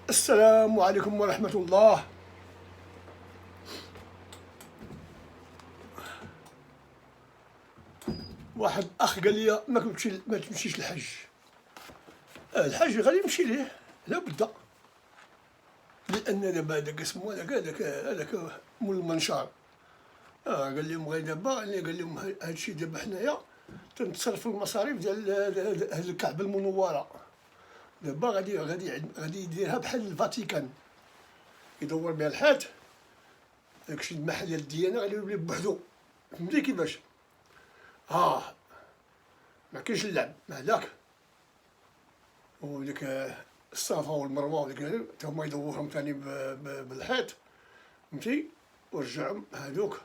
السلام عليكم ورحمة الله. واحد أخ قال لي ما تمشيش الحج. الحج غادي نمشي ليه لا بد، لأن دابا هذاك اسمو هذاك مول المنشار قال لهم غير دابا، قال لهم هادشي دابا حنايا تنتصرفوا المصاريف ديال هاد الكعبة المنورة، دابا غادي يديرها بحال الفاتيكان، يدور بها الحات، داكشي المحل ديال الديانة غادي يولي بوحدو، فهمتي كيفاش؟ ما كاينش اللعب مع داك، وديك الصفا والمروة وديك تا هما يدورهم ثاني بالحيط، فهمتي؟ ورجعهم هادوك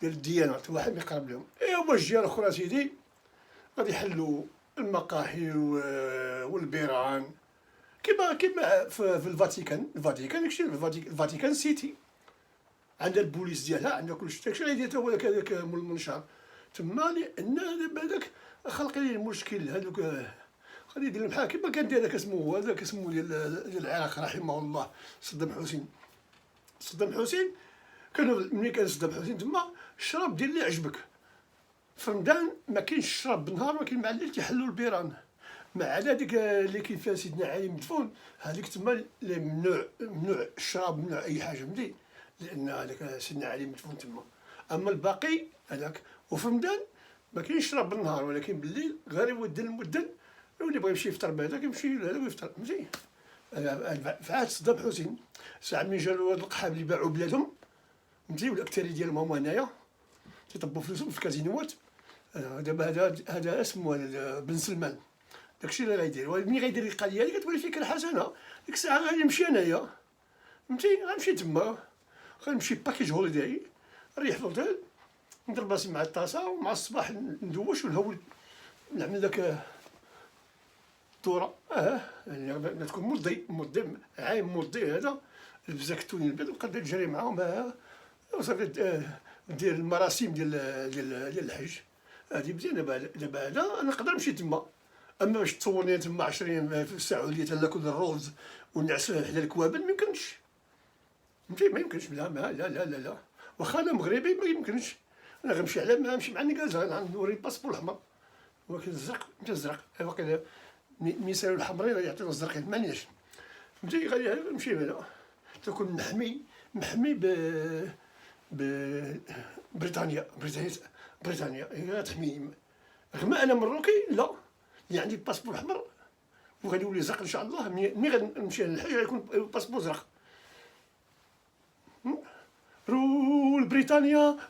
ديال الديانات واحد ما يقرب لهم. باش الجهة الأخرى سيدي غادي يحلوا المقاهي والبيران كيما في الفاتيكان. داكشي الفاتيكان سيتي عندها البوليس ديالها، عندها كلشي، داكشي غيدير تا هو هذاك مول المنشار تما، لأن دابا هذاك خلق ليه المشكل. هذوك غادي يدير بحال كيما كان داير هذاك اسمه ديال العراق رحمه الله صدام حسين كانوا ملي كان صدام حسين تما الشراب دير اللي عجبك. في رمضان ما كاينش الشراب بالنهار، ولكن مع الليل تيحلوا البيران، ما عدا ديك اللي كاين فيها سيدنا علي مدفون، هذيك تما اللي ممنوع الشراب، ممنوع اي حاجه، فهمتي؟ لان هذاك سيدنا علي مدفون تما. اما الباقي هذاك، وفي رمضان ما كاينش الشراب بالنهار، ولكن بالليل غير يودن المدن، واللي بغى يمشي يفطر بهذاك يمشي لهذاك ويفطر، فهمتي؟ في عهد صدام حسين ساعه من جاو هاد القحاب اللي باعوا بلادهم، فهمتي؟ والاكثريه ديالهم هما هنايا تيطبوا فلوسهم في الكازينوات. دابا هذا اسمه بن سلمان، داكشي اللي غيدير. ملي غيدير القضيه هذه كتولي فكره حسنه، ديك الساعه غادي نمشي انايا، فهمتي؟ غنمشي تما، غنمشي باكيج هوليداي، نريح في الوطيل، نضرب راسي مع الطاسه، ومع الصباح ندوش ونهول نعمل داك الدوره. يعني ما تكون مرضي عايم مرضي هذا، لبس داك التوني البيض وبقى تجري معاهم. وصافي دير المراسم ديال الحج. هادي مزيانه. دابا هذا انا نقدر نمشي تما، اما باش تصورني تما 20 في السعوديه تناكل الروز ونعس حدا الكوابل، ما يمكنش. فهمتي؟ ما يمكنش. لا لا لا لا لا، واخا انا مغربي ما يمكنش. انا غنمشي على ما نمشي مع النكازه، غنوري الباسبور الاحمر، ولكن الزرق انت الزرق باقي ميسالو الحمرين يعطينا الزرقين معناش. فهمتي؟ غادي نمشي هنا تكون محمي بريطانيا. هي تحمي. رغم انا مروكي لا، اللي عندي الباسبور احمر وغادي يولي زرق ان شاء الله. ملي غنمشي للحج غيكون الباسبور زرق. رول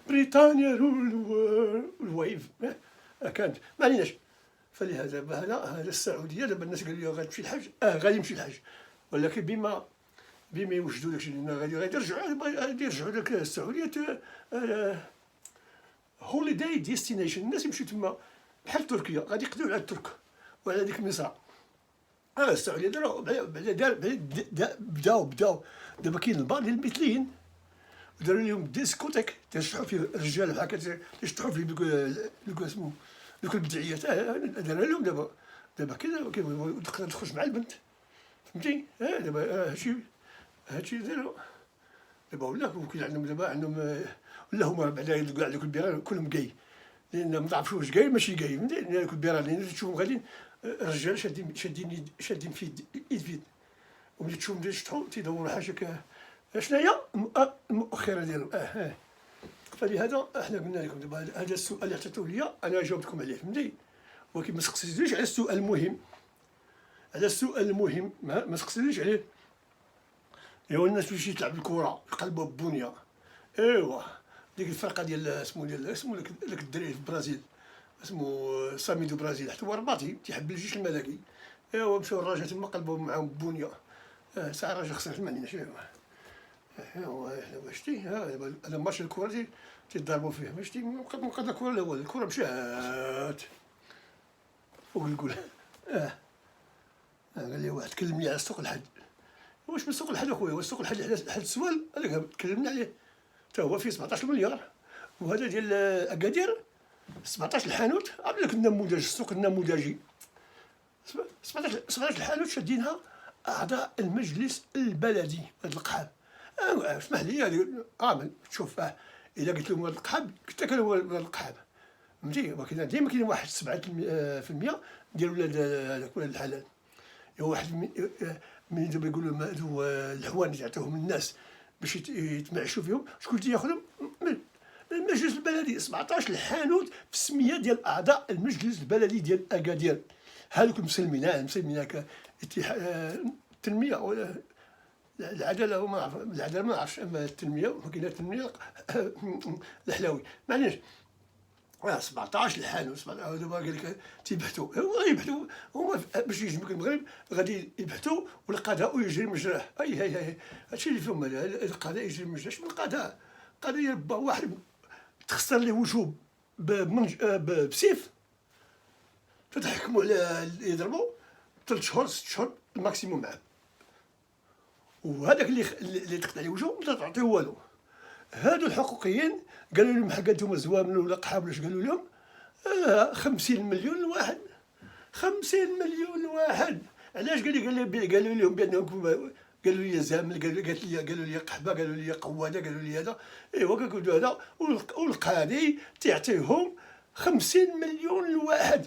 بريطانيا رول الوايف كانت ما عليناش. فلهذا هذا السعوديه دابا الناس قالوا لي غادي تمشي الحج، غادي نمشي الحج، ولكن بما يوجدوا داكشي اللي غادي يرجعوا داك السعوديه هوليداي ديستينيشن. الناس يمشيو تما بحال تركيا، غادي يقضيو على الترك وعلى ديك مصر. السعوديه بداو دابا كاين البعض ديال المثليين داروا لهم ديسكوتيك تيشطحوا فيه الرجال بحال تيشطحوا فيه دوك اسمو دوك البدعيات. داروا لهم دابا كيبغيو تخرج مع البنت. فهمتي؟ دابا هادشي داروا دابا. وكاين عندهم ولا هما بعدا كاع دوك البيران كلهم كاي، لان ما تعرفش واش كاي ماشي كاي. فهمتي؟ دوك البيران اللي تشوفهم غاديين الرجال شادين في ايد فيد، وملي تشوفهم يشطحوا تيدوروا حاجه شناهي المؤخره ديالهم. فلهذا احنا قلنا لكم دابا هذا السؤال اللي عطيتوه ليا انا جاوبتكم عليه. فهمتي؟ ولكن ما تسقسينيش على السؤال المهم، ما تسقسينيش عليه. ايوا الناس باش تلعب الكره يقلبوا ببنيه. ايوا ديك الفرقه ديال اسمو داك الدري في البرازيل اسمو سامي دو برازيل، حتى هو رباطي تيحب الجيش الملكي. ايوا مشاو الراجل تما قلبوا معاهم ببنيه. ساعه الراجل خسر ما عندناش. ايوا شتي هذا ماتش الكره تيضربوا فيه. ما شتي مقاد الكره الاول، الكره مشات فوق الكل. قال لي واحد كلمني على سوق الحج. واش من سوق الحج اخويا؟ واش سوق الحج حل السؤال هذاك تكلمنا عليه حتى هو فيه 17 مليار، وهذا ديال اكادير 17 الحانوت. عرفت لك النموذج، السوق النموذجي 17 الحانوت شادينها اعضاء المجلس البلدي هذا القحاب. اسمح لي عامل تشوف الا قلت لهم هذا القحاب قلت لك انا هو هذا القحاب. فهمتي؟ ولكن ديما كاين واحد 7% ديال ولاد هذاك ولاد الحلال. واحد من دابا يقولوا هادو الحوان اللي تعطيهم الناس باش يتمعشوا فيهم، شكون تياخذهم؟ من المجلس البلدي. 17 الحانوت في السميه ديال اعضاء المجلس البلدي ديال اكادير. هذوك مسلمين التنميه ولا العداله، وما نعرف العداله ما نعرفش، اما التنميه وكاينه التنميه الحلاوي معليش. 17 الحانوت دابا قال لك تيبحثوا، يبحثوا هما باش يجمعوا المغرب غادي يبحثوا والقضاء يجري مجراه. هاي هادشي اللي فيهم. القضاء يجري مجراه. شنو القضاء؟ القضاء يربى واحد تخسر ليه وجوب بسيف تتحكموا على يضربوا 3 شهور 6 شهور الماكسيموم معاه، وهذاك اللي تقطع عليه وجهه ما تعطيه والو. هادو الحقوقيين قالوا لهم حق انتم زوامل ولا قحاب واش قالوا لهم؟ 50 مليون لواحد. 50 مليون لواحد. علاش؟ قالوا لهم بانهم قالوا لي زامل، قالوا لي قحبه، قالوا لي قواده، قالوا لي هذا. ايوا كنقولوا هذا، والقاضي تيعطيهم 50 مليون لواحد.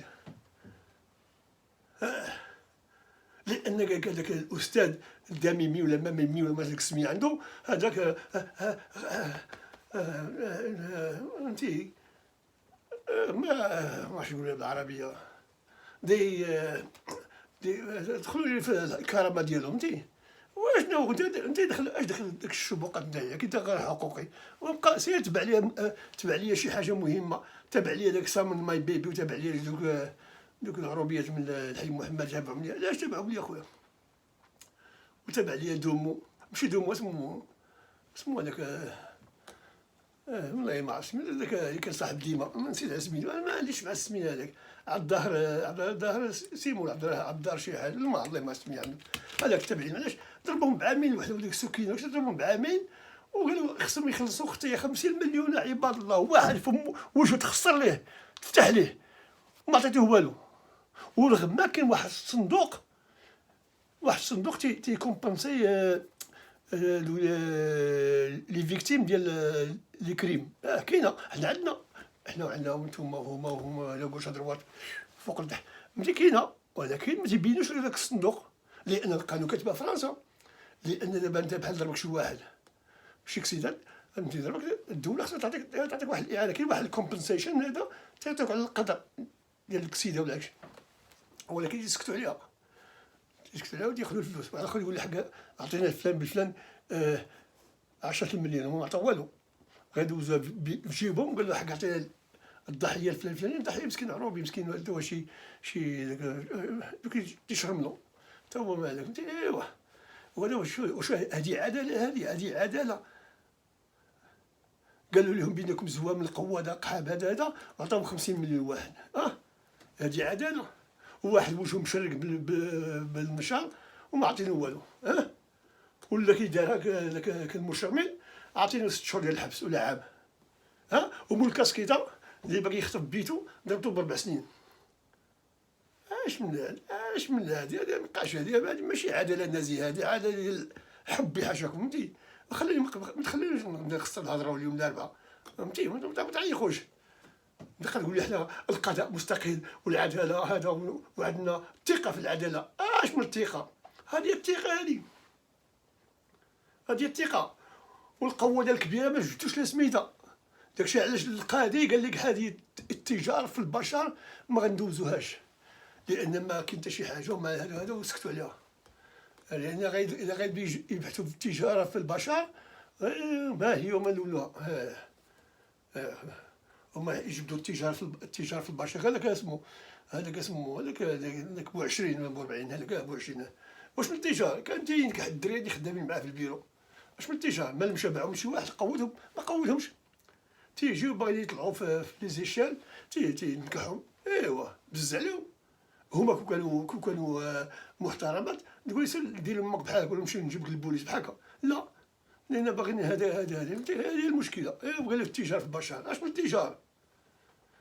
لان هذاك الاستاذ الدميمي ولا ماميمي ولا ما ديك السميه عنده هذاك فهمتي ما واش نقولها بالعربيه دخلوا لي في الكرامه ديالهم. فهمتي واشنو انت دخل داك الشبوقات نتاعك انت غير حقوقي، وبقى سير تبع ليا شي حاجه مهمه. تبع ليا داك سامون ماي بيبي، وتبع ليا دوك العروبيات من الحي محمد جابهم لي. علاش تبعهم لي اخويا؟ وتبع ليا دومو، ماشي دومو، اسمو هذاك والله ما عرفت سميتو هذاك اللي كان صاحب ديما، نسيت سميتو، انا ما عنديش مع السميه هذاك. عبد الظاهر سيمون، عبد الظاهر شي حاجه، والله ما سمي عنده. هذاك تابعين علاش ضربهم بعامين لوحده، ديك السكينه واش ضربهم بعامين، وقالوا خصهم يخلصوا اختي 50 مليون عباد الله، واحد فم وجهه تخسر ليه تفتح ليه وما عطيتوه والو. ورغم ما كاين واحد الصندوق، تيكومبونسي لي فيكتيم ديال لي كريم. كاينه، حنا عندنا وانتوما هما على كوش droite فوق لتحت، ملي كاينه، ولكن ما تيبينوش داك الصندوق، لان القانون كاتبها فرنسا، لان دابا انت بحال ضربك شي واحد شي اكسيدان، فهمتي، ضربك الدوله خصها تعطيك واحد الاعانه، كاين واحد الكومبنسيشن هذا تعطيك على القدر ديال الاكسيده ولا هادشي، ولكن يسكتوا عليها وياخذوا الفلوس. واحد اخر يقول لي حق عطينا فلان بفلان 10 مليون، هو ما عطا والو، غيدوزوها في جيبهم، قال له حق عطينا الضحيه الفلانيه، الضحيه مسكين عروبي مسكين، هذا هو شي دوك تيشرملو تا هو مالك، فهمتي. ايوا وهذا واش هذه عداله؟ هذه عداله؟ قالوا لهم بينكم زوام القواده قحاب هذا وعطاهم 50 مليون واحد. هذه عداله؟ وواحد وجهه مشرق بالمشال وما عطينو والو. ولا كي دار هكا المشرمل عطينو 6 شهور ديال الحبس ولا عام. ومول الكاسكيطه اللي باقي يخطف بيتو ضربتو ب4 سنين. اش من هذه ما بقاش، هذه ماشي عداله نزيهه، هذه عداله ديال حبي حاشاكم، فهمتي. خليني ما تخلينيش نخسر الهضره اليوم الاربعاء، فهمتي، ما تعيخوش. دخل تقول لي حنا القضاء مستقل والعداله هذا وعندنا الثقه في العداله. اش من الثقه؟ هذه الثقه، هذه الثقه. والقواده الكبيره ما جبتوش لا سميتها. داكشي علاش القاضي قال لك هذه التجاره في البشر ما غندوزوهاش، لان ما كاين حتى شي حاجه وما هذا وسكتوا عليها. لان اذا غادي يبحثوا في التجاره في البشر، ما هي وما الاولى، هما يجبدوا التجاره في البشر. هذاك اسمه هذاك بو 20 ولا بو 40، هذاك بو 20. واش من التجاره؟ كان تينكح الدراري اللي خدامين معاه في البيرو، واش من التجاره؟ ما مشى معاهم شي واحد قودهم، ما قودهمش، تيجيو باغيين يطلعوا في لي زيشال تينكحهم. ايوا بزز عليهم. هما كون كانوا محترمات تقول لي سير دير امك بحالك ولا نمشي نجيب لك البوليس بحالك. لا، لان باغيين هذه هي المشكله. قال لك التجاره في البشر. اش من التجاره؟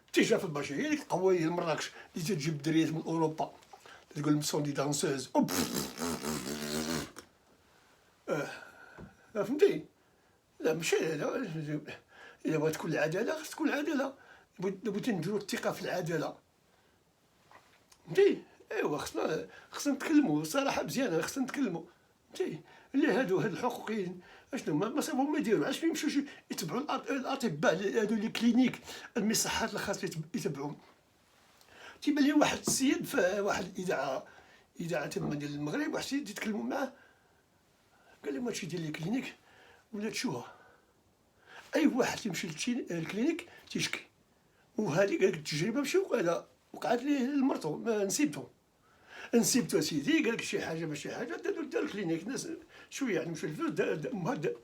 التجاره في البشر هي اللي تقوي مراكش اللي تجيب الدريات من اوروبا تقول لهم سون دي دانسوز. فهمتي؟ لا ماشي هذا. اذا بغات تكون العداله خص تكون العداله، بغيتي نديرو الثقه في العداله، فهمتي. ايوا خصنا نتكلموا صراحه مزيانه، خصنا نتكلموا، فهمتي. اللي هاد الحقوقيين اشنو ما صافهم ما يديروا، علاش ما يمشيوش يتبعوا الاطباء هادو لي كلينيك المصحات اللي خاص يتبعوهم. تيبان لي واحد السيد في واحد الاذاعه تما ديال المغرب، واحد السيد يتكلموا معاه قال لهم هادشي ديال لي كلينيك ولات شوها، اي واحد تيمشي للكلينيك تيشكي. وهذه قال لك التجربه ماشي وقعت ليه لمرتو، نسيبتو اسيدي، قال لك شي حاجه ماشي حاجه، دار الكلينيك. الناس شويه يعني مشى الفلوس،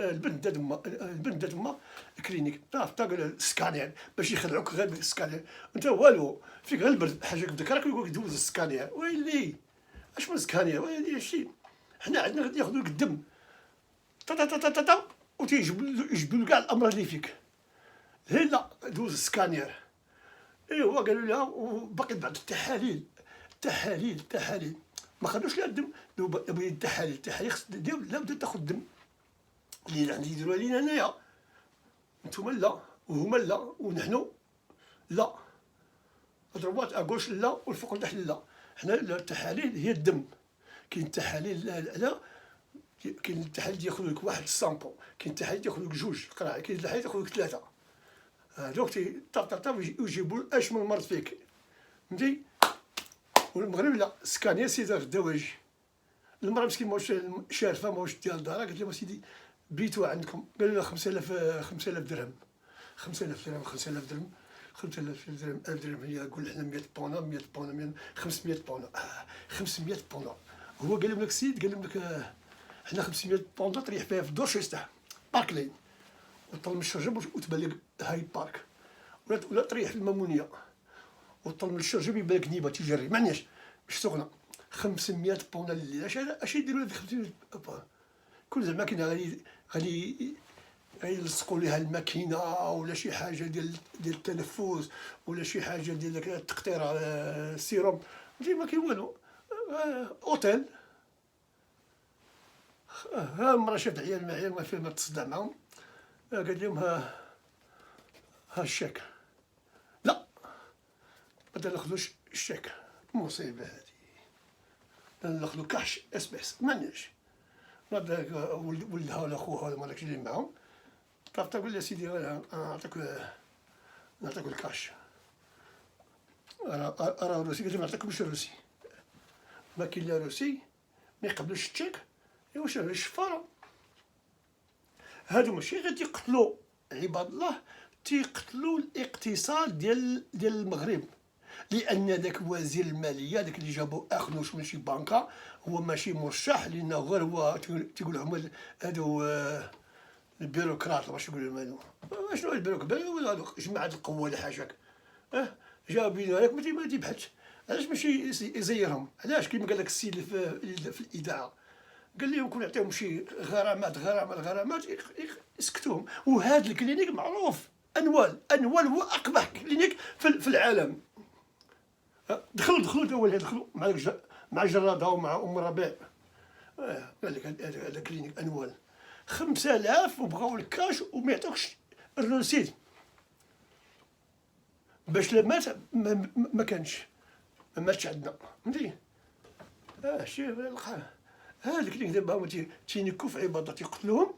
البنت دات امها الكلينيك، قال السكانير باش يخدعوك غير بالسكانير، انت والو فيك غير البرد حاجه ذكرك يقول لك دوز السكانير. ويلي اش من سكانير؟ ويلي شي حنا عندنا غادي ياخذوا لك الدم وتيجبدوا كاع الامراض اللي فيك. لا دوز السكانير. ايوا قالوا لها، وباقي بعض التحاليل ما خدوش لها الدم. بغيت التحاليل خص لابد تاخذ الدم اللي غادي يديروها لينا هنايا. نتوما لا، وهما لا، ونحن لا، ضربات اكوش لا والفوق لتحت لا. حنا التحاليل هي الدم. كاين التحاليل لا، كاين التحاليل ياخذ لك واحد السامبو، كاين التحاليل ياخذ لك 2 قراع، كاين التحاليل ياخذ لك 3. هذوك يجيبوا اش من مرض فيك، فهمتي. والمغرب لا، سكانير سيدي غدا واجي. المراه مسكين ماهوش شارفه، ماهوش ديال دارها، قالت لهم سيدي بيتوا عندكم. قالوا لها 5000 درهم. 5000 درهم 5000 درهم 1000 درهم. هي قول حنا 100 بونا 500 بونا 500 بونا. هو قال لهم لك السيد، قال لهم لك حنا 500 بونا طريح فيها في الدور شو يستح باركلين. وطل من الشرجم وتبان لك هاي بارك، ولا تريح في المامونيه، وطل من الشرجم يبان لك نيبه تيجري معناش باش سخنه 500 بون الليل. اش يديروا في 500 بون؟ كل زعما كاين غادي يلصقوا ليها الماكينه ولا شي حاجه ديال التنفس ولا شي حاجه ديال داك التقطير السيروم، ما كاين والو. اوتيل. ها مرة شافت عيال ما فيهم تصدع معاهم، قال لهم ها الشيك. لا ما ناخذوش الشيك، مصيبه هذه، ناخذو كاش اسبيس مانيش. ولدها ولا خوها ولا مالك اللي معاهم، طافت تقول لي سيدي نعطيك الكاش. راه روسي، قلت له ما نعطيكمش الروسي، ما كاين لا روسي، ما يقبلوش التشيك. ايوا شنو الشفاره؟ هادو ماشي غير تيقتلوا عباد الله، تيقتلوا الاقتصاد ديال المغرب، لان داك وزير الماليه داك اللي جابو اخنوش من شي بنكه هو ماشي مرشح، لانه غير هو تيقول لهم هادو البيروقراط واش يقولوا لهم هادو. شنو البيروقراط؟ هادو جماعه القوه ولا حاجه. جا بينو هذاك ما تيبحثش، علاش ماشي يزيرهم؟ علاش كيما قال لك السيد في الاذاعه، قال لهم كون يعطيهم شي غرامات يسكتوهم. وهذا الكلينيك معروف انوال هو اقبح كلينيك في العالم. دخلوا الاول دخلوا مع جراده ومع ام ربيع. قال لك هذا كلينيك انوال 5000 وبغاو الكاش وما يعطوكش الرصيد. باش لا مات ما كانش، ما ماتش عندنا فهمتي. شوف هذا الكلينيك دابا هما تينكو في عباد تيقتلوهم،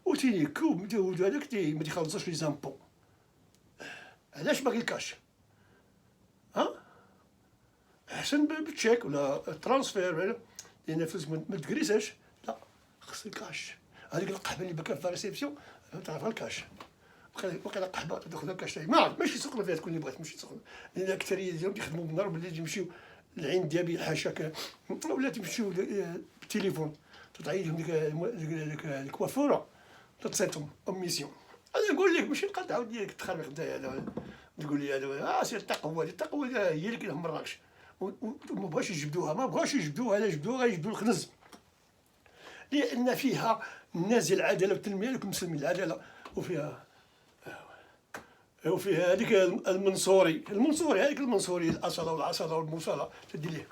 وتينكو هذاك ما تيخلصوش لي زامبو. علاش باغي الكاش؟ احسن بالتشيك ولا ترانسفير، لان الفلوس ما تكريساش. لا خص الكاش. هذيك القحبه اللي كان في ريسيبسيون تعرفها الكاش، وقيلا قحبه تاخذها الكاش تاعي، ما عرفت ماشي سخنه فيها تكون اللي بغات ماشي سخنه، لان الاكثريه ديالهم كيخدموا بالنهار وبالليل يمشيو العين ديابي حاشاك، ولا تمشيو بالتليفون تعيط لهم ديك الكوافوره تصيتهم او ميسيون. انا نقول لك ماشي نبقى تعاود لي تخربق نتايا تقول لي هذا سير التقوى هي اللي كاينه في مراكش، وما بغاش يجبدوها، لا جبدوها يجبدوا الخنز، لان فيها الناس ديال العداله والتنميه لكم مسلمين العداله، وفيها هذيك المنصوري هذيك المنصوري الاصاله والعصاله والموصله تدير ليه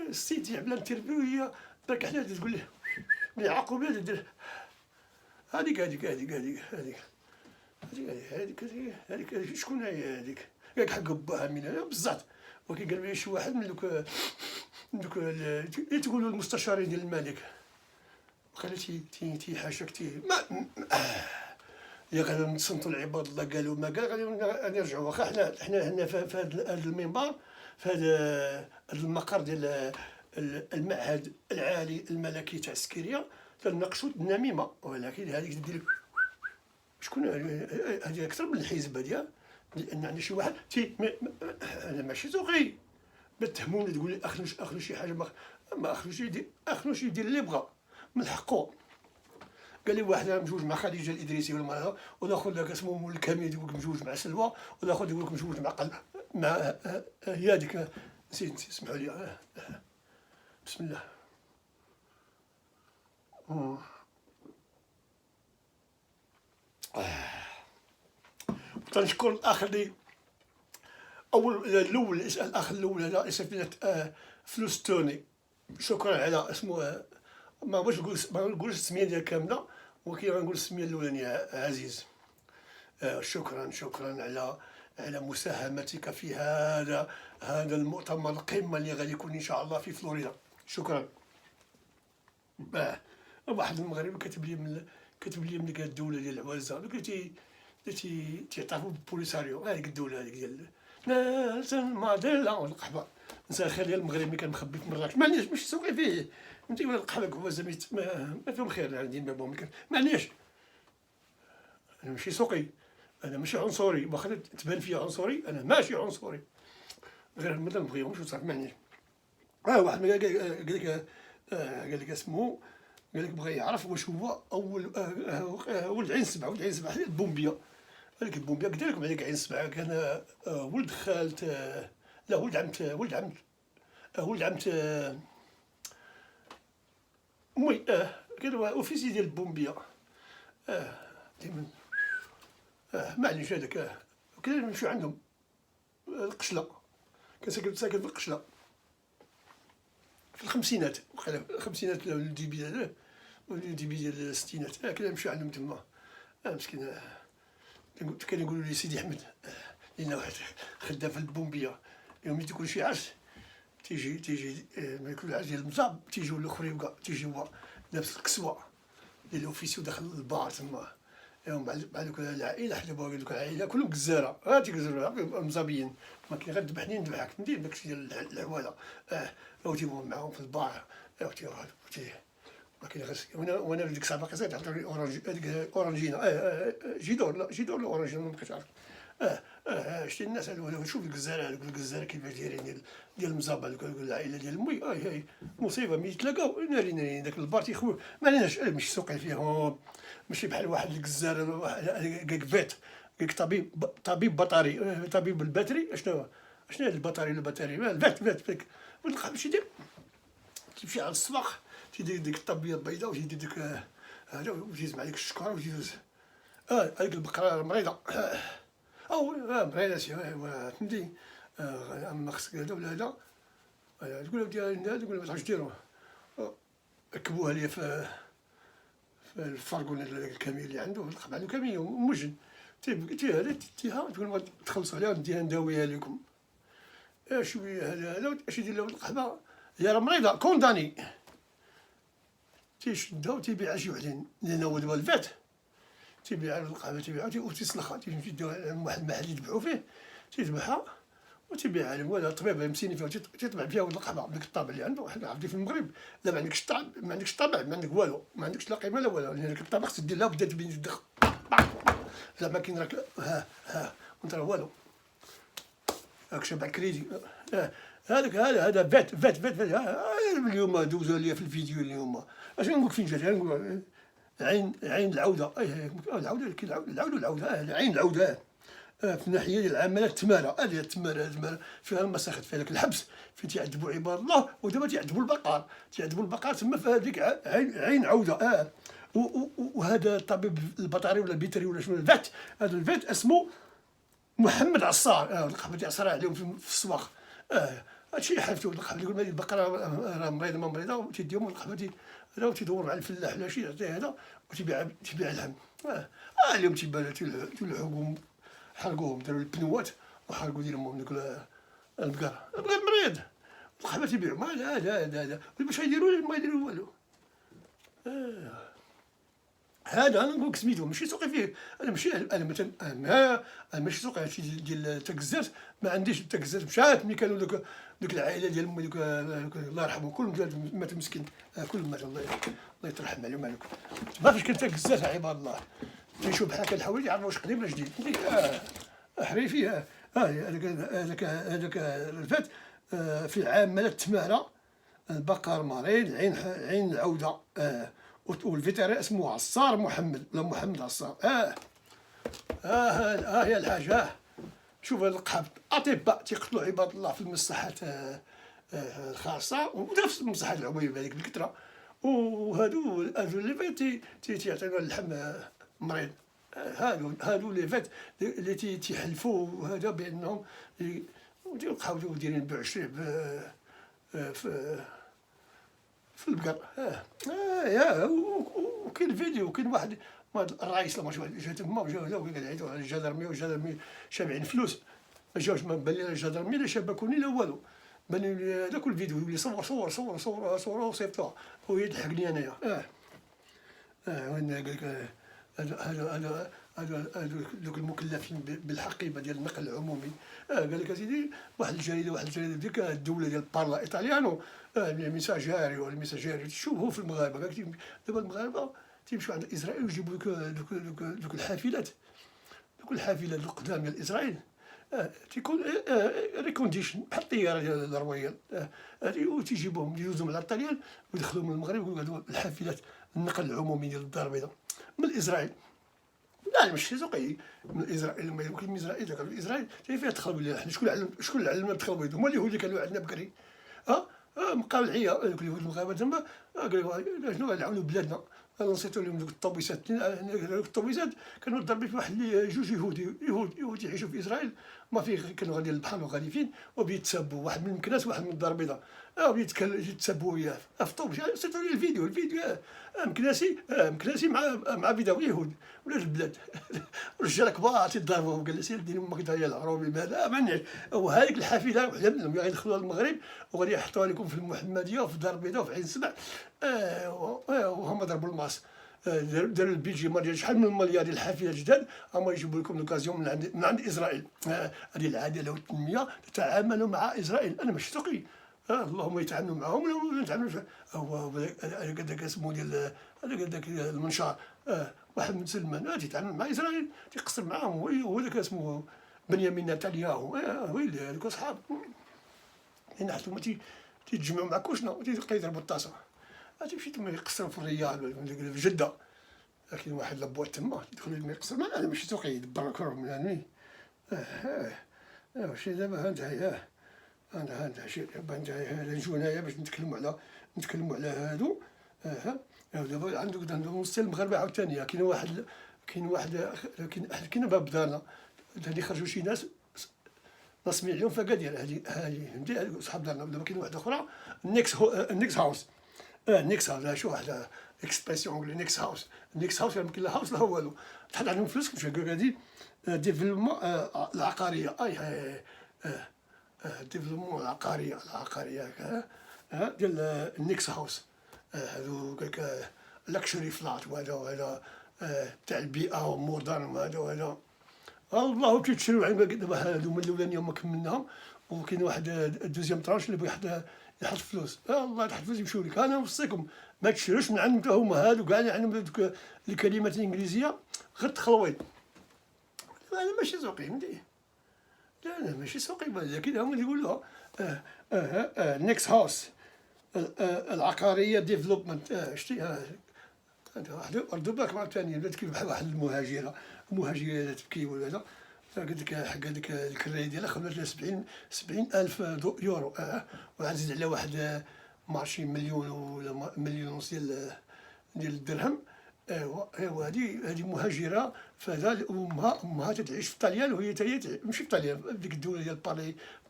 السيد يعمل انترفيو، هي برك حنا تقول ليه ملي عقوبه تدير هذيك شكون هي هذيك؟ قالك حق باها من بزاف. وكيقال لي شي واحد من دوك اللي تقولوا المستشارين ديال الملك، وقال تيحاشاك ما اللي غادي نصنتوا العباد الله قالوا ما قال غادي نرجعوا. واخا حنا هنا في هذا المنبر، في هذا المقر ديال المعهد العالي الملكي تاع السكريه تناقشوا النميمه، ولكن هذيك دير شكون هذه اكثر من الحزب هذه، لان عندنا شي واحد انا ماشي ذوقي بتهموني تقول لي اخلو شي حاجه ما اخلوش يدير اللي بغا من حقه. قال لي واحد مجوج مع خديجه الادريسي ولا والاخر ذاك اسمه مول الكامل يقول لك مجوج مع سلوى، والاخر يقول لك مجوج مع هي هذيك نسيت اسمحوا لي. بسم الله. تنشكر الاخ اللي الاول الاخ الاول هذا سفينه فلوستوني، شكرا على اسمه ما نقولش السميه ديالها كامله، ولكن غنقول السميه الاولانيه عزيز. شكرا على مساهمتك في هذا المؤتمر القمه اللي غادي يكون ان شاء الله في فلوريدا. شكرا. واحد المغربي كتب لي من ديك الدوله ديال العوازه اللي تيعترفوا بالبوليساريو، هذيك الدوله هذيك ديال نيلسون مانديلا والقحبه. نسى الخير ديال المغرب اللي كان مخبي في مراكش، معليش ماشي سوقي فيه فهمتي، ولا القحبه عوازه ما فيهم خير عندي بابهم، معليش انا ماشي سوقي، انا ماشي عنصري، واخا تبان فيا عنصري انا ماشي عنصري، غير ما نبغيهمش وصافي معليش. واحد قال لك اسمه قال لك بغى يعرف واش هو اول ولد عين سبعه، ولد عين سبعه هي البومبيه. هذيك البومبيه قلت لكم عليك عين سبعه كان ولد خالت لا ولد عمت ولد عمت امي كان هو اوفيسي ديال البومبيه ديما معليش هذاك كنا نمشيو عندهم القشله، كان ساكن في القشله في الخمسينات، وقيلا الخمسينات ولا الديبي ديال الستينات كنا نمشيو عندهم تما مسكين. كانوا يقولوا لي سيدي احمد لينا واحد خدام في البومبيه، ملي تكون شي عرس تيجي ما يكون عرس ديال المصاب تيجيو الاخرين كاع، تيجي هو لابس الكسوه ديال الاوفيسيو داخل البار تما. مع دوك العائله حنا بغا دوك العائله كلهم جزاره، تيجزروا مصابيين، ما كاين غير ذبحني نذبحك ندير داكشي ديال العواله. تيبغوا معاهم في البار ما كاين غير وانا ديك الساعه باقي صغير عطوني هذيك اورانجينا جيدور لا جيدور ولا اورانجينا ما بقيتش عارف. شتي الناس هذو شوف الجزاره هذوك الجزاره كيفاش دايرين ديال المزابه هذوك العائله ديال مي هاي مصيبه ملي يتلاقاو ناري داك البار تيخوي ما عليناش ماشي سوقي فيهم ماشي بحال واحد الجزار قاك فيت قاك طبيب بطاري طبيب الباتري شنو هاد البطاري الفات ونلقى باش يدير تمشي على السواق تيدير ديك الطبيه البيضاء وتيدير ديك هذا وتيزم عليك الشكر وتيدوز هذيك البقره مريضه او مريضه فهمتي اما خصك هذا ولا هذا تقول له تقول له ما تعرفش ديرو ركبوها ليا في الفرقون الكاميل اللي عنده لقب عنده كاميل ومجن هذا تيها تقول تخلصوا عليها نديها نداويها لكم شويه هذا اش يدير له القحبه هي راه مريضه كونداني تيشدها وتيبيعها شي وحدين لان هو دابا الفات تيبيعها القحبه تيبيعها وتيسلخها تيمشي يديوها لواحد المحل يذبحوا فيه تيذبحها وتيبيعها لهم. هذا الطبيب مسيني فيها تيطبع فيها واحد القحبه بديك الطابع اللي عنده حنا عرفتي في المغرب لا ما عندكش طابع ما عندك والو ما عندكش لا قيمه لا والو لان ديك الطابع خصك دير لها بدات تبين زعما كاين راك ها وانت راه والو راك شبع كريدي هذا فات اليوم دوزوا لي في الفيديو اليوم اش نقول فين جات نقول عين العوده العوده كاين العوده عين العوده في الناحيه ديال العمالات التماره هذه التماره فيها المساخط فيها داك الحبس فين تيعذبوا عباد الله ودابا تيعذبوا البقر تما في هذيك عين عوده وهذا الطبيب البطاري ولا البيتري ولا شنو الفات هذا الفات اسمه محمد عصار القحبه تيعصرها عليهم في السواق هادشي حالته القحبه يقول هذه البقره راه مريضه ما مريضه وتيديهم القحبه راه تيدور مع الفلاح ولا شي يعطيه هذا وتيبيع اللحم اليوم تيبان تيلحقوا حرقوهم داروا البنوات وحرقوا ديالهم دوك البقر مريض القحبه تيبيعوا ما لا باش يديروا ما يديروا والو. هذا انا نقولك سميتو ماشي سوقي فيه انا ماشي انا مثلا انا ماشي سوقي هادشي ديال تاكزات ما عنديش تاكزات مشات ملي كانوا دوك العائله ديال امي دوك الله يرحمهم كلهم مات مسكين كلهم مات الله يترحم عليهم عليكم ما فاش كان تاكزات عباد الله تيشوف بحال هكا الحوايج يعرفوا واش قديم ولا جديد حريفي هذاك الفات في العامله التماره البقر مريض عين العوده والفيتيران اسمه عصار محمد ولا محمد عصار هي الحاجه شوف هاد القحب اطباء تيقتلوا عباد الله في المصحات الخاصه ونفس المصحات العموميه هذيك بالكثره وهادو اللي فات تيعطيونا اللحم مريض هادو اللي فات اللي تيحلفوا هذا بانهم يبقاو دايرين بيع الشعب في البقر وكاين فيديو وكاين واحد الرئيس لما جا تما وجاو قال عيطوا على الجدرمي شابعين فلوس ما جاوش ما بان لي الجدرمي لا شبكوني لا والو بان لي هذاك الفيديو يقول لي صور وصيفطوها هو يضحكني انايا وين قال لك هذا دوك المكلفين بالحقيبه ديال النقل العمومي قال لك اسيدي واحد الجريده ديك الدوله ديال بارلا ايطاليانو الميساجيري تشوفوا في المغاربه دابا المغاربه تيمشيو عند اسرائيل ويجيبوا دوك الحافلات القدام ديال اسرائيل تيكون ريكونديشن بحال الطياره ديال الرويال وتيجيبوهم يدوزوهم على الطليان ويدخلوهم للمغرب ويقولوا الحافلات النقل العمومي ديال الدار البيضاء من اسرائيل. لا ماشي سوقي من اسرائيل، ما يمكن من اسرائيل، قالوا اسرائيل حتى فيها تدخل ولا حنا شكون اللي علمنا ندخل بيض؟ هما اليهود اللي كانوا عندنا بكري. بقاو العيا اليهود المغاربه تما قالوا شنو غنعاونوا بلادنا، نصيتوا لهم دوك الطوبيسات. الطوبيسات كانوا ضاربين في واحد جوج يهود يعيشوا في اسرائيل، ما فيه كانوا غاديين للبحر وغاديين وبيتسابوا، واحد من مكناس واحد من الدار البيضاء، يتسابوا وياه في الطوبيس. صيفطوا لي الفيديو مكناسي مع بيضاوي يهود ولاد البلاد رجال كبار تيضربوا. قال لي سير دير امك داير العروبي ماذا مانيش. وهذيك الحافله وحده منهم غيدخلوها للمغرب وغادي يحطوها لكم في المحمديه وفي الدار البيضاء وفي عين السبع. وهما ضربوا الماس، داروا البيجيما ديال شحال من مليار ديال الحافله جداد، هما يجيبوا لكم لوكازيون من عند اسرائيل. هذه العداله والتنميه تتعاملوا مع اسرائيل. انا ماشي سوقي، اللهم يتعاملوا معهم ولا يتعاملوا. هو هذاك اسمه ديال هذاك المنشار، واحد من سلمان تيتعامل مع اسرائيل، تيقصر معاهم. هو هذاك اسمه بنيامين نتنياهو، ويلي هذوك اصحاب. هنا حتى هما تيتجمعوا مع كوشنا وتيبقى يضربوا الطاسه. تيمشي تما يقصروا في الرياض ولا في جده. لكن واحد لابوات تما يدخل لهم يقصر. ما انا ماشي سوقي يدبر كرهم يعني. واش دابا ها نتايا هذا شي نجيو هنايا باش نتكلموا على هادو. دابا عندهم ستيل المغاربه عاوتاني. كاين باب دارنا هادي خرجوا شي ناس نسمع اليوم فقادير هادي فهمتي صحاب دارنا. دابا كاين واحده اخرى النيكس هاوس. نيكس هاوس شو واحد اكسبرسيون نقول نيكس هاوس. النيكس هاوس يمكن لا هاوس لا هو والو. تحط عليهم فلوس كيفاش هادي ديفلوبمون العقاريه. ديفلوبمون العقاريه ديال النيكس هاوس. هادو قالك لاكشري فلات وهذا تاع البيئه ومودرن وهذا الله تيتشريو عندنا دابا. هادو من الاولانيه هما كملناهم، وكاين واحد الدوزيام طرانش اللي بغى يحط فلوس. الله تحط فلوس يمشيو لك. انا نوصيكم ما تشروش من عندهم هما هادو كاع اللي عندهم دوك الكلمات الانجليزيه غير تخلويط. انا ماشي سوقي فهمتي. لا ماشي سوقي، لكن هما اللي يقولوها. نيكس هاوس العقاريه ديفلوبمنت. شتي هذا ردوا بالك مع الثانيه بدات كيف بحال واحد المهاجره تبكي ولا هذا. قالت لك حق هذيك الكرايه ديالها خلات لها 70,000 يورو. وعزيز على واحد مارشي مليون ولا مليون ونص ديال الدرهم. ايوا هذه مهاجره. فهذا امها تتعيش في طاليان، وهي ماشي في طاليان، في ديك الدوله ديال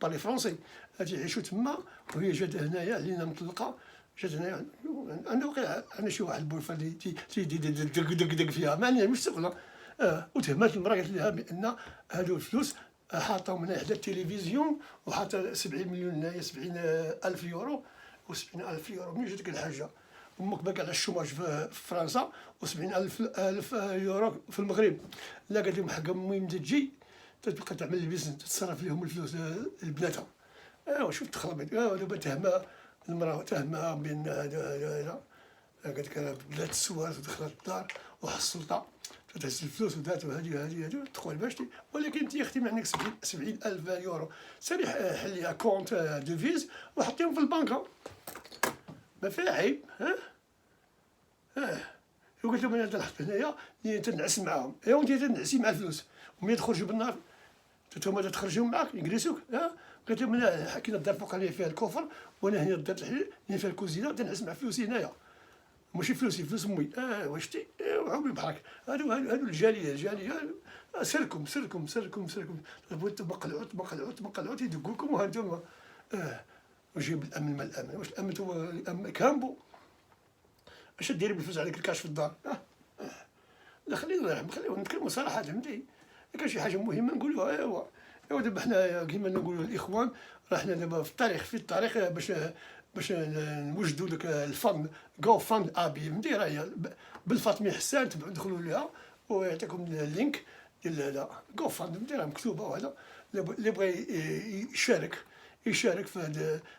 باري فرونسي. تيعيشوا تما وهي جات هنايا علينا مطلقه. جات هنايا انا وقع انا شي واحد بولفا اللي دق فيها معني مش شغله. وتهمات المراه قالت لها بان هادو الفلوس حاطهم هنا حدا التلفزيون وحاطه 70 مليون هنايا 70,000 يورو. و70,000 يورو منين جاتك الحاجه؟ امك باقي على الشوماج في فرنسا و70,000 يورو في المغرب. لا قالت لهم حق امي متى تجي تبقى تعمل البيزنس تتصرف لهم الفلوس لبناتها. شوف تخربط. دابا المراه تهمها بان هذا قالت لك انا بلات السوار ودخلت الدار وحصلتها تهز الفلوس ودات هذه تدخل باش ولكن انت يا اختي ما عندك 70,000 يورو. سيري حليها كونت دوفيز وحطيهم في البنكه، ما فيها عيب. قلت لهم انا تنحط هنايا تنعس معاهم. وانت تنعسي مع الفلوس وملي تخرجوا بالنهار نتوما تخرجوا معاك يجلسوك. قلت لهم انا كاين الدار الفوقانيه فيها الكفر وانا هنا الدار الحليل فيها الكوزينه تنعس مع فلوسي هنايا ماشي فلوسي فلوس امي. واشتي عمري بحرك. هادو الجاليه سركم بغيت مقلعوت يدقوا لكم وهانتوما. وجيب الامن ما الامن. واش الامن هو كامبو؟ اش ديري بالفلوس عليك الكاش في الدار؟ لا خلينا نتكلموا صراحه فهمتي. كان شي حاجه مهمه نقولوها. ايوا دابا حنا كيما نقولوا الاخوان راه حنا دابا في الطريق باش نوجدوا لك الفند جو فند ابي فهمتي. راهي بالفاطمي حسان تدخلوا ليها ويعطيكم اللينك ديال جو فند فهمتي راه مكتوبه. وهذا اللي بغى يشارك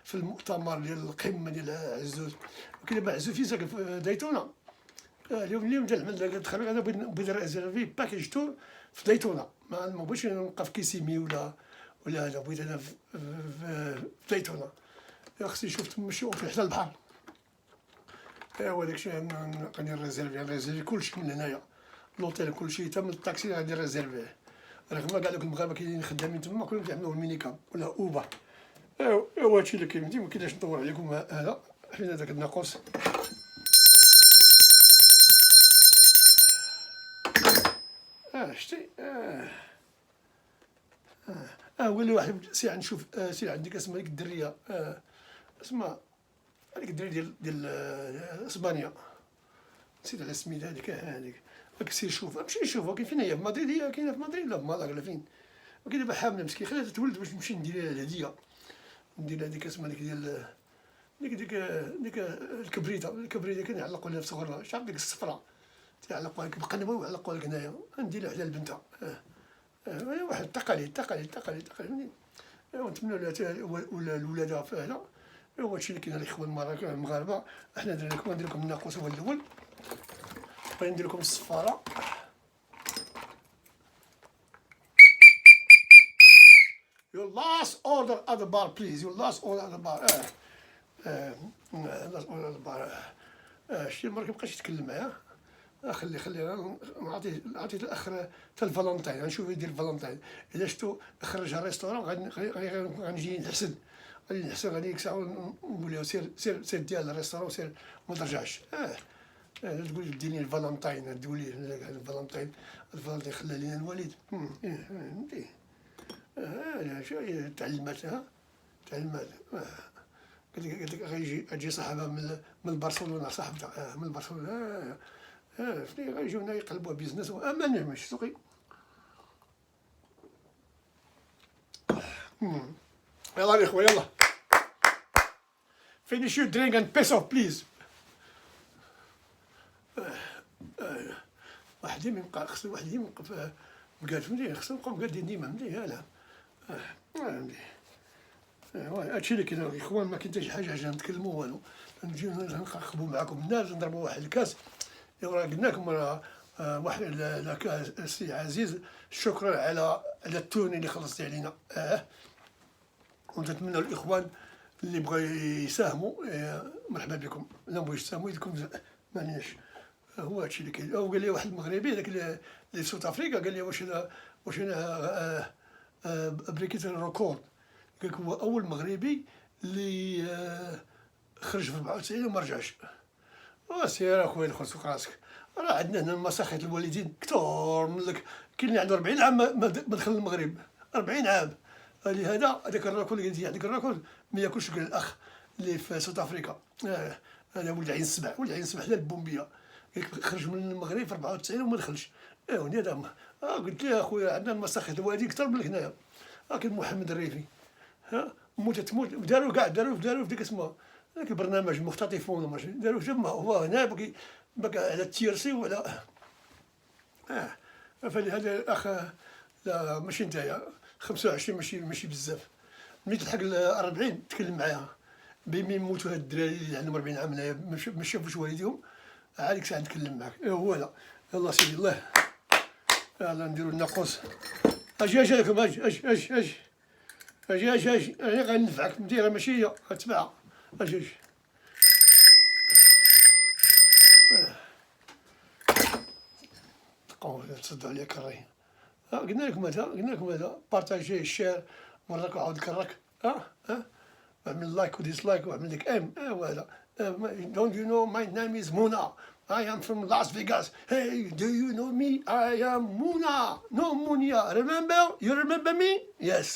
في المؤتمر ديال القمه ديال عزوز. وكاين دابا عزوز ساكن في دايتونا. اليوم دخل انا بغيت ريزيرفي باكيج تور في دايتونا. ما بغيتش نبقى في كيسيمي ولا هذا. بغيت انا في دايتونا. خصني نشوف تما شي اوفر حتى البحر. ايوا داكشي غادي نريزيرفي كلشي من هنايا، لوطيل كلشي حتى من الطاكسي غادي نريزيرفيه، رغم كاع دوك المغاربه كاينين خدامين تما كلهم كيعملوا المينيكام ولا اوبر. ايوا هادشي اللي كاين، ما كايناش ندور عليكم هذا فين هذاك الناقوس. شتي ولي واحد سي نشوف سي عندك اسمها ديك الدريه اسمها هذيك الدريه ديال اسبانيا، نسيت على سميتها هذيك راك سير شوفها، مشي نشوفها كاين فين هي في مدريد، هي كاينه في مدريد لا في مالاغا ولا فين، وكاين دابا حامله مسكين خليها تتولد باش نمشي ندير لها الهديه، ندير لها ديك اسمها ديك ديال ديك الكبريته كنعلقوا لها في صغرها، شحال ديك الصفراء تعلقوها لك بقنبه ويعلقوها لك هنايا، ندير لها حدا لبنتها. واحد التقاليد نتمنوا لها ولا لولادها في هذا. هو هادشي اللي كاين الاخوان المغاربه. احنا درنا لكم ندير لكم الناقوس هو الاول، غادي ندير لكم الصفاره. Your last order at the bar please. Your last order at the bar. last order at the bar. شتي ما كيبقاش يتكلم معايا. خلي عطيت الاخ تاع الفالنتين، غنشوف يدير الفالنتين. اذا شفتو خرجها الريستورون غنجي نحسن، غادي ديك الساعه نقول له سير ديال الريستورون سير ما ترجعش. تقول ديني الفالنتين، تقولي الفالنتين خلى لينا الوالد. فهمتي؟ شويه تعلمات قالت لك غيجي صاحبها من برشلونه، صاحبتها من برشلونه. فين غيجيو هنا يقلبوا بيزنس ما نجمش سوقي. يلا الاخوه يلا finish your drink and piss off please. واحد يبقى خصو واحد يبقى مقاد فهمتي، خصو نبقاو مقادين ديما فهمتي. لا فهمتي هادشي اللي كاين الاخوان، ما كاين حتى شي حاجه عشان نتكلموا والو، نجيو نخبوا معاكم الناس نضربوا واحد الكاس. راه قلنا لكم راه واحد السي عزيز شكرا على التوني اللي خلصتي علينا. ونتمنى الاخوان اللي بغاو يساهموا مرحبا بكم، لا بغاو يساهموا يدكم معناش. هو هادشي اللي كاين. قال لي واحد المغربي هذاك اللي سوت افريقيا قال لي واش انا بريكيت الريكورد، قال لك هو اول مغربي اللي خرج في 94 وما رجعش. سير اخويا دخل سوق راسك، راه عندنا هنا مساخط الوالدين كثر من لك، كاين اللي عنده 40 عام ما دخل المغرب، 40 عام. لهذا هذاك الراكول اللي قلتي هذاك الراكول ما ياكلش. قال الاخ اللي في سوت افريقيا هذا ولد عين السبع، حدا البومبيه، خرج من المغرب في 94 وما دخلش. ايوا هذا قلت له اخويا عندنا مساخط الوالدين كثر من هنايا. كاين محمد الريفي موت داروا كاع داروا في ديك اسمها ذاك البرنامج مختطفون ماشي داروا تما، هو هنا بقى على التيرسي وعلى فلهذا الاخ لا ماشي نتايا 25 ماشي بزاف، ملي تلحق 40 تكلم معاها بين يموتوا هاد الدراري اللي عندهم 40 عام هنايا ما شافوش والديهم، عاد ساعه نتكلم معاك. هو لا يلا سيدي الله يلا نديروا الناقوس. اجي لكم اجي انا غنفعك نديرها ماشي هي غتبعها. اجي تقوم تصدوا عليا كراهين. قلنا لكم هذا بارطاجي شير مرك وعاود كرك. اعمل لايك وديسلايك واعمل لك وهذا. Don't you know my name is Muna? I am from Las Vegas. Hey, do you know me? I am Muna. No Munia. You remember me? Yes.